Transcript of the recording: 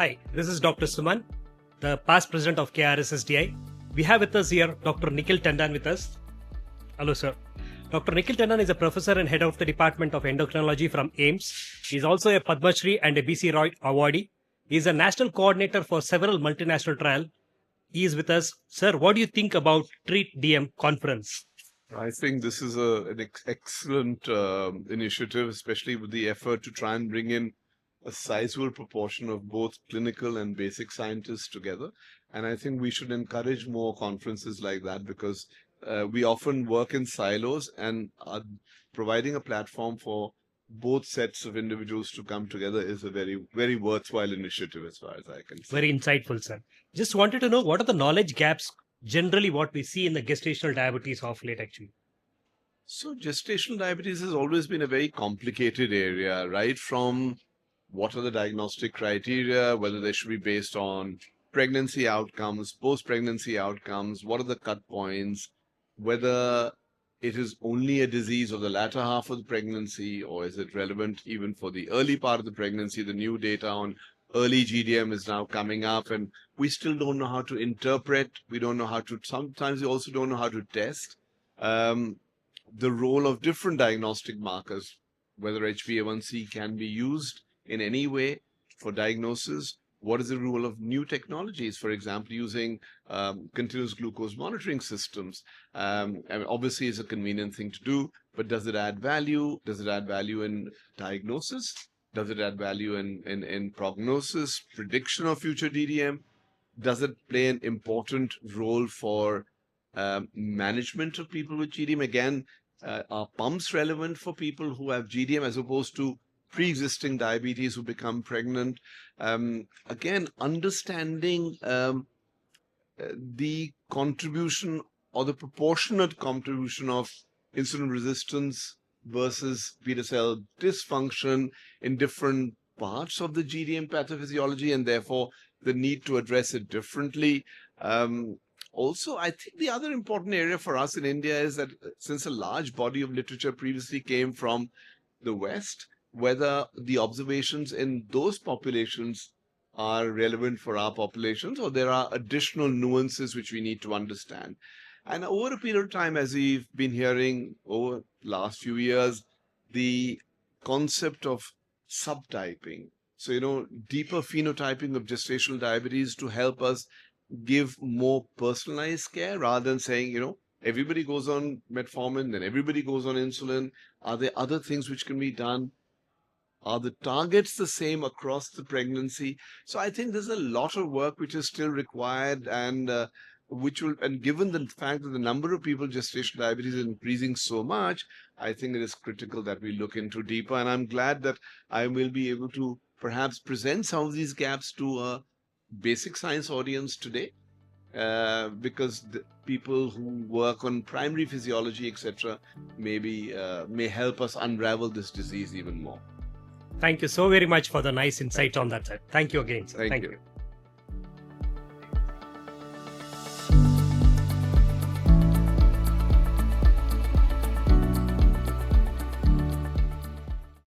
Hi, this is Dr. Suman, the past president of KRSSDI. We have with us here Dr. Nikhil Tandon with us. Hello, sir. Dr. Nikhil Tandon is a professor and head of the Department of Endocrinology from AIIMS. He is also a Padma Shri and a BC Roy awardee. He is a national coordinator for several multinational trials. He is with us. Sir, what do you think about Treat DM conference? I think this is an excellent initiative, especially with the effort to try and bring in a sizable proportion of both clinical and basic scientists together. And I think we should encourage more conferences like that because we often work in silos, and providing a platform for both sets of individuals to come together is a very, very worthwhile initiative as far as I can see. Very insightful, sir. Just wanted to know what are the knowledge gaps generally what we see in the gestational diabetes of late actually. So gestational diabetes has always been a very complicated area, right? From what are the diagnostic criteria, whether they should be based on pregnancy outcomes, post-pregnancy outcomes, what are the cut points, whether it is only a disease of the latter half of the pregnancy, or is it relevant even for the early part of the pregnancy. The new data on early GDM is now coming up, and we still don't know how to interpret. We don't know how to, sometimes we also don't know how to test the role of different diagnostic markers, whether HbA1c can be used in any way for diagnosis. What is the role of new technologies, for example, using continuous glucose monitoring systems? And obviously, it's a convenient thing to do, but does it add value? Does it add value in diagnosis? Does it add value in prognosis, prediction of future DDM? Does it play an important role for management of people with GDM? Again, are pumps relevant for people who have GDM as opposed to pre-existing diabetes who become pregnant? Again, understanding the contribution or the proportionate contribution of insulin resistance versus beta cell dysfunction in different parts of the GDM pathophysiology, and therefore the need to address it differently. Also, I think the other important area for us in India is that since a large body of literature previously came from the West, whether the observations in those populations are relevant for our populations, or there are additional nuances which we need to understand. And over a period of time, as we've been hearing over the last few years, the concept of subtyping, so, deeper phenotyping of gestational diabetes to help us give more personalized care rather than saying, everybody goes on metformin, then everybody goes on insulin. Are there other things which can be done? Are the targets the same across the pregnancy? So I think there's a lot of work which is still required, and given the fact that the number of people with gestational diabetes is increasing so much, I think it is critical that we look into deeper. And I'm glad that I will be able to perhaps present some of these gaps to a basic science audience today, because the people who work on primary physiology, etc., may help us unravel this disease even more. Thank you so very much for the nice insight on that side. Thank you again, sir. Thank you.